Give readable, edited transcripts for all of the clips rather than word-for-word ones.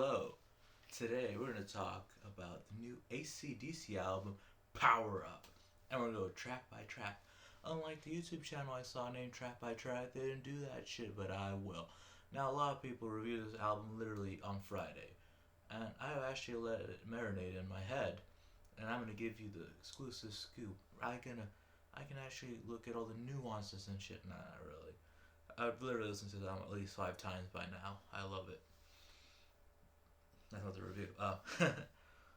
Hello. Today we're going to talk about the new AC/DC album, Power Up. And we're going to go track by track. Unlike the YouTube channel I saw named Track by Track, they didn't do that shit, but I will. Now, a lot of people review this album literally on Friday. And I've actually let it marinate in my head. And I'm going to give you the exclusive scoop. I can actually look at all the nuances and shit. Nah, not really. I've literally listened to the album at least 5 times by now. I love it. That's not the review.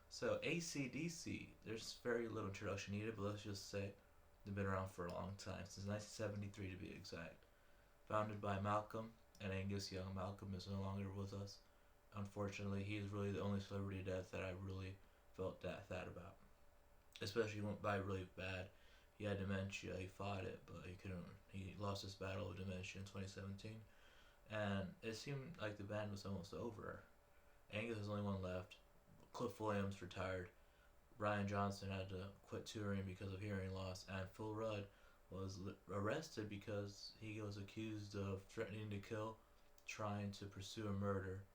So AC/DC, there's very little introduction needed, but let's just say they've been around for a long time, since 1973 to be exact. Founded by Malcolm and Angus Young. Malcolm is no longer with us. Unfortunately, he is really the only celebrity death that I really felt that sad about. Especially went by really bad. He had dementia. He fought it, but he couldn't. He lost his battle with dementia in 2017, and it seemed like the band was almost over. Angus is the only one left. Cliff Williams retired. Ryan Johnson had to quit touring because of hearing loss, and Phil Rudd was arrested because he was accused of threatening to kill, trying to pursue a murder,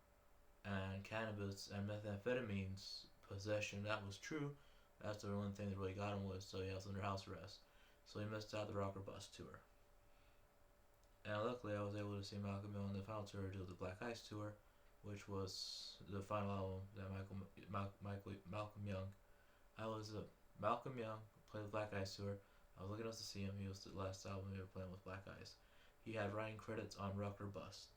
and cannabis and methamphetamines possession. That was true. That's the one thing that really got him was, so he was under house arrest. So he missed out the Rocker Bus tour. And luckily, I was able to see Malcolm on the final tour do the Black Ice tour, which was the final album that Malcolm Young. Malcolm Young played the Black Ice tour. I was looking up to see him. He was the last album he ever played with Black Ice. He had writing credits on Rocker Bust,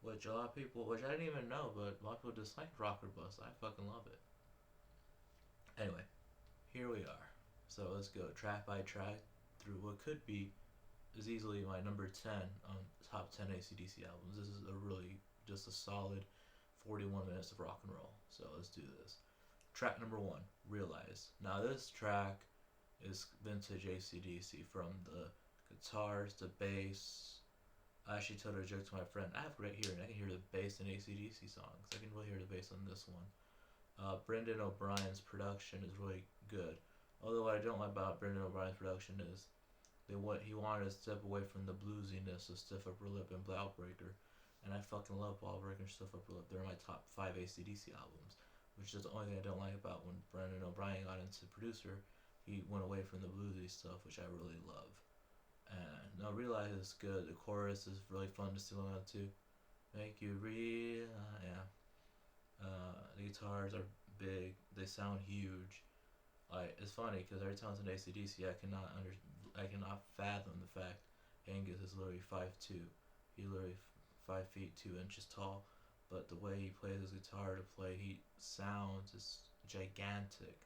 which a lot of people, which I didn't even know, but a lot of people disliked Rocker Bust. I fucking love it. Anyway, here we are. So let's go track by track through what could be is easily my number 10 on top 10 AC/DC albums. This is a really just a solid 41 minutes of rock and roll. So let's do this. Track number 1, Realize. Now this track is vintage AC/DC, from the guitars, the bass. I actually told a joke to my friend. I have great hearing. I can hear the bass in AC/DC songs. I can really hear the bass on this one. Brendan O'Brien's production is really good. Although what I don't like about Brendan O'Brien's production is he wanted to step away from the bluesiness of Stiff Upper Lip and Blountbreaker. And I fucking love Blountbreaker and Stiff Upper Lip. They're my top 5 AC/DC albums. Which is the only thing I don't like about when Brendan O'Brien got into producer. He went away from the bluesy stuff, which I really love. And no, Realize is good. The chorus is really fun to sing along to. Make you real, yeah. The guitars are big. They sound huge. Like, it's funny because every time it's an AC/DC, I cannot fathom the fact Angus is literally 5'2". He literally 5 feet 2 inches tall, but the way he plays his guitar to play, he sounds is gigantic.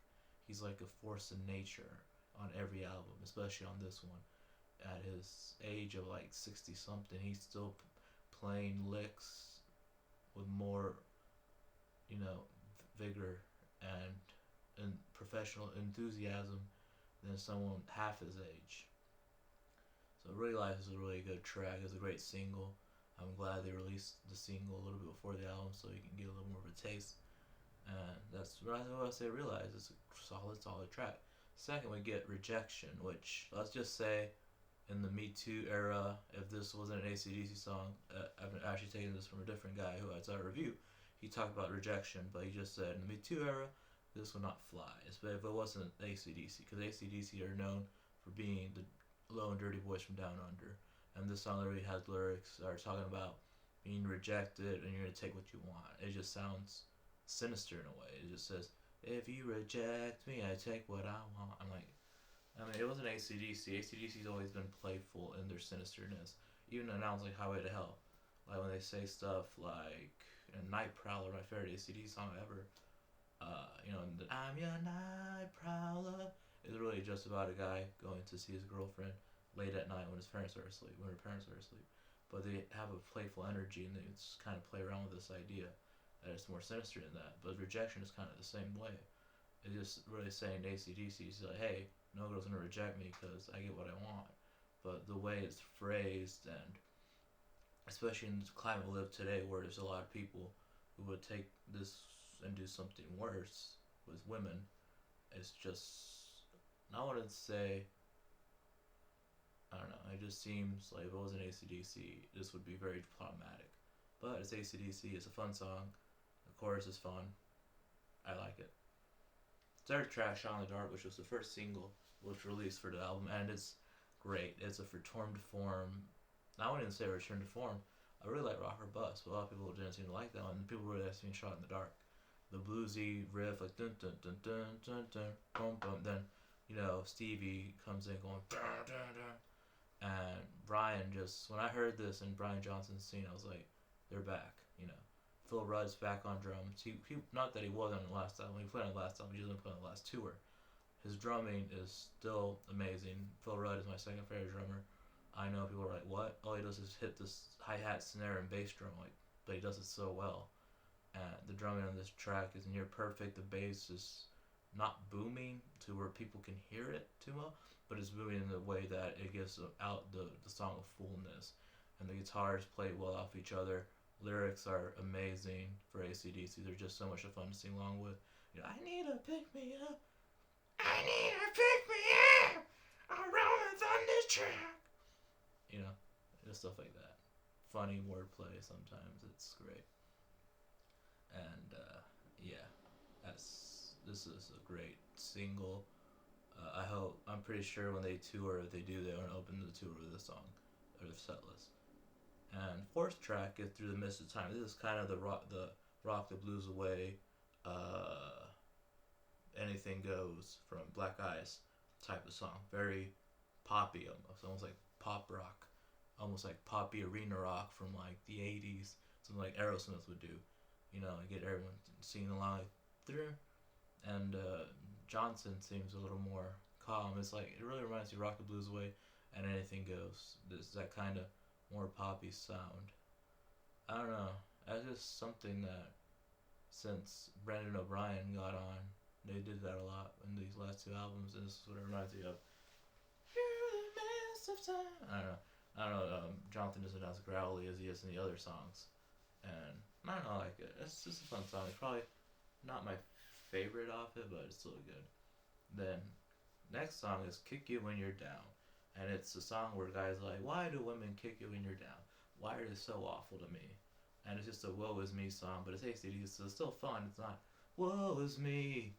He's like a force of nature on every album, especially on this one. At his age of like 60 something, he's still playing licks with more, vigor and professional enthusiasm than someone half his age. So Realize is a really good track. It's a great single. I'm glad they released the single a little bit before the album so you can get a little more of a taste. And that's what I say. Realize it's a solid track. Second, we get Rejection, which, let's just say, in the Me Too era, if this wasn't an AC/DC song, I've been actually taking this from a different guy who I saw a review. He talked about Rejection, but he just said in the Me Too era, this would not fly. If it wasn't AC/DC, because AC/DC are known for being the low and dirty boys from down under. And this song literally has lyrics that are talking about being rejected and you're going to take what you want. It just sounds sinister in a way. It just says, if you reject me, I take what I want. It wasn't AC/DC. AC/DC's always been playful in their sinisterness. Even announced like Highway to Hell. Like when they say stuff like, Night Prowler, my favorite AC/DC song ever. I'm your night prowler. It's really just about a guy going to see his girlfriend late at night when her parents are asleep. But they have a playful energy and they just kind of play around with this idea that it's more sinister than that. But Rejection is kind of the same way. It's just really saying to AC/DC, it's like, hey, no girl's gonna reject me because I get what I want. But the way it's phrased, and especially in the climate we live today, where there's a lot of people who would take this and do something worse with women, it's just, I wouldn't say, I don't know, it just seems like if it wasn't AC/DC, this would be very problematic. But it's AC/DC, it's a fun song, the The chorus is fun. I like it. Third track, Shot in the Dark, which was the first single, was released for the album, and it's great. It's a return to form. I wouldn't even say return to form. I really like Rock or Bust, but a lot of people didn't seem to like that one. People really like seeing Shot in the Dark. The bluesy riff, like dun dun dun dun dun dun, boom boom. Then, Stevie comes in going dun dun dun, and Brian just when I heard this in Brian Johnson's scene, I was like, they're back. Phil Rudd's back on drums. He not that he wasn't on the last album. He played on the last album. He didn't play on the last tour. His drumming is still amazing. Phil Rudd is my second favorite drummer. I know people are like, what? All he does is hit this hi-hat, snare, and bass drum, but he does it so well. And the drumming on this track is near perfect. The bass is not booming to where people can hear it too well, but it's booming in the way that it gives out the song a fullness. And the guitars play well off each other. Lyrics are amazing for AC/DC. They're just so much fun to sing along with. I need to pick me up. I need to pick me up around the thunder track. Just stuff like that. Funny wordplay sometimes. It's great. And yeah, this is a great single. I'm pretty sure when they tour, if they do, they want to open the tour with this song or the set list. And fourth track is Through the Mist of Time. This is kind of the rock the blues away, anything goes from Black Eyes type of song. Very poppy, almost like pop rock, almost like poppy arena rock from like the 80s, something like Aerosmith would do. Get everyone singing along through. And Johnson seems a little more calm. It's like it really reminds you of Rock the Blues Away and Anything Goes. There's that kind of more poppy sound. I don't know. That's just something that since Brendan O'Brien got on, they did that a lot in these last two albums, and this is what it reminds me of. I don't know. Jonathan isn't as growly as he is in the other songs, and I don't know. I like it. It's just a fun song. It's probably not my favorite off it, but it's still good. Then next song is Kick You When You're Down. And it's a song where guys are like, why do women kick you when you're down? Why are they so awful to me? And it's just a woe is me song, but it's AC/DC, so it's still fun. It's not, woe is me.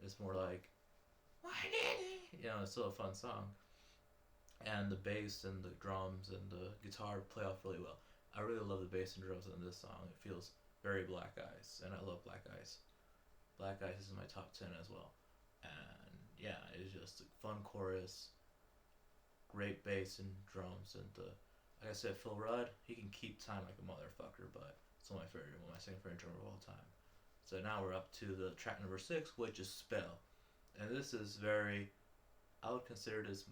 It's more like, why did he? It's still a fun song. And the bass and the drums and the guitar play off really well. I really love the bass and drums in this song. It feels very Black Eyes, and I love Black Eyes. Black Eyes is in my top 10 as well. And yeah, it's just a fun chorus. Great bass and drums, and like I said, Phil Rudd, he can keep time like a motherfucker, but it's one of my second favorite drummer of all time. So now we're up to the track number 6, which is Spell, and this is I would consider this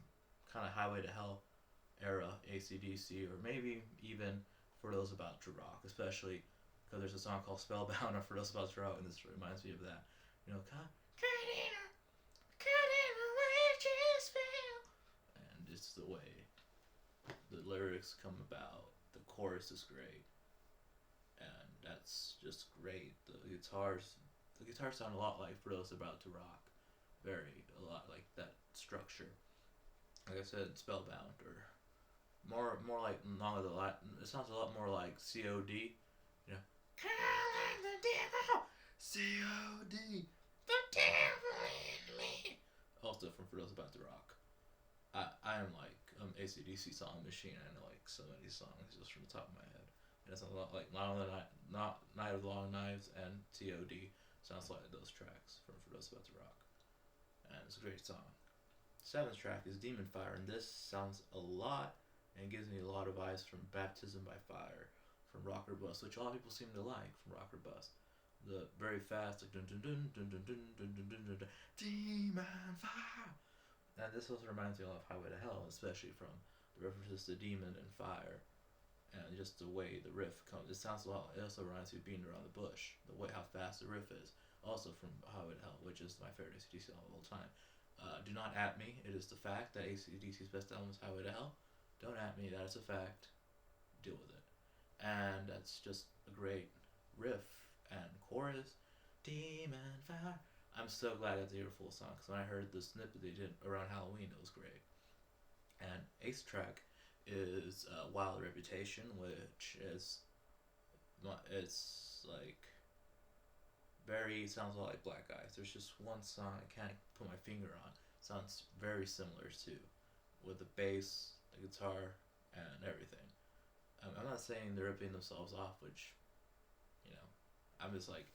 kind of Highway to Hell era AC/DC, or maybe even For Those About to Rock, especially because there's a song called Spellbound or For Those About to Rock, and this reminds me of that. And it's the way the lyrics come about. The chorus is great, and that's just great. The guitars sound a lot like For Those About to Rock, a lot like that structure. Like I said, Spellbound, or more like Long of the Latin. It sounds a lot more like COD. Calling the devil, COD, the devil in me. Also from For Those About to Rock. I am like AC/DC song machine. I know like so many songs just from the top of my head. And it sounds a lot like Night of the Long Knives and COD. Sounds like those tracks from For Those About to Rock. And it's a great song. 7th track is Demon Fire, and this sounds a lot and gives me a lot of vibes from Baptism by Fire, from Rock or Bust, which a lot of people seem to like from Rock or Bust. The very fast, like dun dun dun dun dun dun dun dun dun dun, Demon Fire. And this also reminds me a lot of Highway to Hell, especially from the references to demon and fire, and just the way the riff comes. It sounds a lot. It also reminds me of Beating Around the Bush, the way how fast the riff is. Also from Highway to Hell, which is my favorite AC/DC album of all time. Do not at me. It is the fact that AC/DC's best album is Highway to Hell. Don't at me. That is a fact. Deal with it. And that's just a great riff and chorus. Demon Fire. I'm so glad I got to hear a full song, because when I heard the snippet they did around Halloween, it was great. And 8th track is Wild Reputation, which is it's like very sounds a lot like Black Eyes. There's just one song I can't put my finger on. Sounds very similar too, with the bass, the guitar, and everything. I'm not saying they're ripping themselves off, which, you know, I'm just like,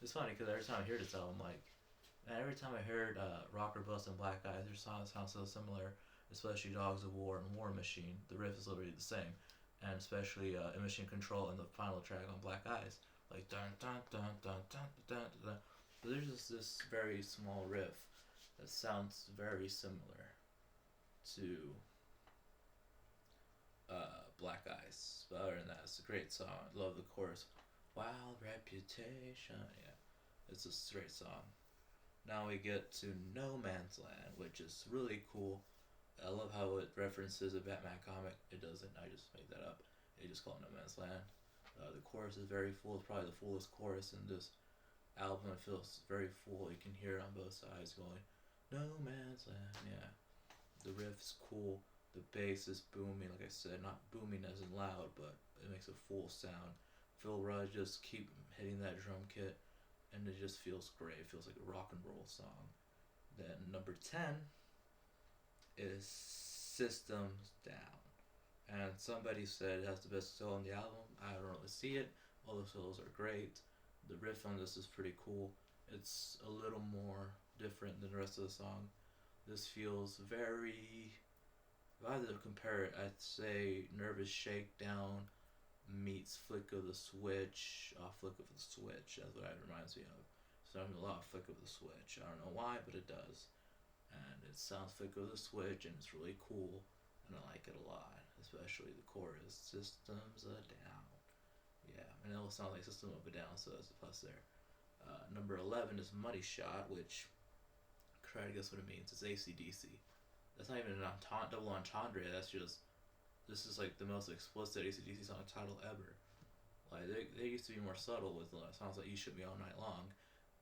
it's funny because every time I hear this album, like, and every time I heard Rocker Bust and Black Eyes, their songs sound so similar, especially Dogs of War and War Machine. The riff is literally the same, and especially Emission Control and the final track on Black Eyes, like dun dun dun dun dun dun dun. Dun. But there's just this very small riff that sounds very similar to Black Eyes. But other than that, it's a great song. I love the chorus. Wild Reputation. Yeah, it's a straight song. Now we get to No Man's Land, which is really cool. I love how it references a Batman comic. It doesn't. I just made that up. They just call it No Man's Land. The chorus is very full. It's probably the fullest chorus in this album. It feels very full. You can hear it on both sides going, No Man's Land. Yeah. The riff's cool. The bass is booming, like I said. Not booming as in loud, but it makes a full sound. Phil Rudd just keep hitting that drum kit, and it just feels great. It feels like a rock and roll song. Then number 10 is Systems Down. And somebody said it has the best solo on the album. I don't really see it. All the solos are great. The riff on this is pretty cool. It's a little more different than the rest of the song. This feels very... If I had to compare it, I'd say Nervous Shakedown meets Flick of the Switch. Flick of the Switch. That's what it reminds me of. So I'm a lot of Flick of the Switch. I don't know why, but it does. And it sounds Flick of the Switch, and it's really cool. And I like it a lot. Especially the chorus. Systems are down. Yeah, and it will sound like System of a Down, so that's a plus there. Number 11 is Muddy Shot, which, try to guess what it means. It's AC/DC. That's not even an double entendre. That's just, this is like the most explicit AC/DC song title ever. Like, they used to be more subtle with songs like You Shoot Me All Night Long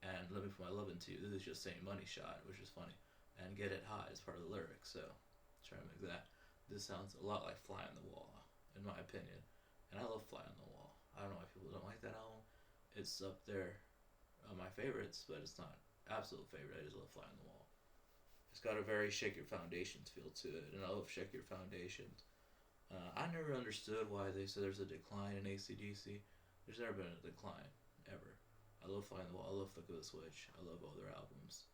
and Let Me Put My Love Into You. This is just saying Money Shot, which is funny. And Get It Hot is part of the lyrics, so try to make that. This sounds a lot like Fly on the Wall, in my opinion. And I love Fly on the Wall. I don't know why people don't like that album. It's up there on my favorites, but it's not absolute favorite. I just love Fly on the Wall. It's got a very Shake Your Foundations feel to it, and I love Shake Your Foundations. I never understood why they said there's a decline in AC/DC. There's never been a decline, ever. I love Fly on the Wall. I love Flick of the Switch. I love all their albums.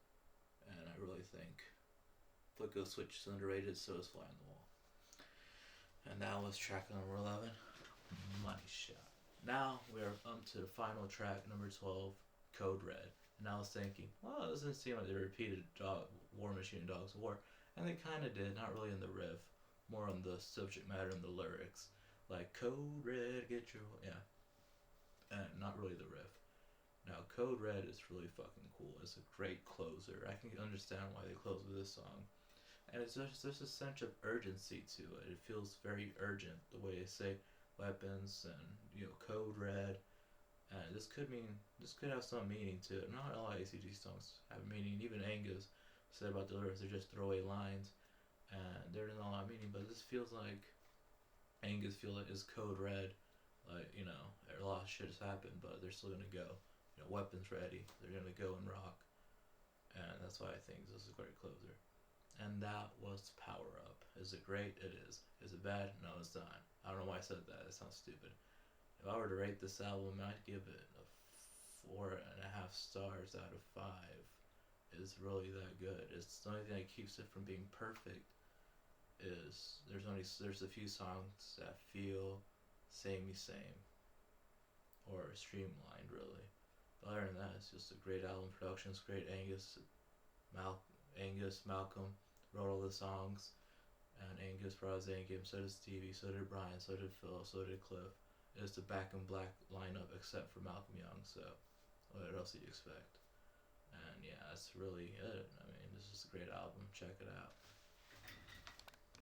And I really think Flick of the Switch is underrated, so is Fly on the Wall. And that was track number 11, Money Shot. Now we're up to the final track, number 12, Code Red. And I was thinking, well, it doesn't seem like they repeated War Machine and Dogs of War. And they kind of did, not really in the riff, more on the subject matter and the lyrics. Like, Code Red, get your... Yeah. And not really the riff. Now, Code Red is really fucking cool. It's a great closer. I can understand why they close with this song. And it's just, there's a sense of urgency to it. It feels very urgent, the way they say weapons and, Code Red. And this could have some meaning to it. Not all AC/DC songs have meaning. Even Angus said about the lyrics, they're just throwaway lines. And they're not a lot of meaning, but this feels like Angus feels like it's Code Red. Like, a lot of shit has happened, but they're still gonna go. Weapons ready. They're gonna go and rock. And that's why I think this is a great closer. And that was Power Up. Is it great? It is. Is it bad? No, it's not. I don't know why I said that. It sounds stupid. If I were to rate this album, I'd give it a 4.5 stars out of 5. It's really that good. It's the only thing that keeps it from being perfect is there's a few songs that feel samey same or streamlined really. But other than that, it's just a great album. Production's great. Malcolm wrote all the songs, and Angus brought his A game. So did Stevie. So did Brian. So did Phil. So did Cliff. It's the Back in Black lineup except for Malcolm Young. So what else do you expect? And yeah, that's really it. I mean, this is a great album. Check it out.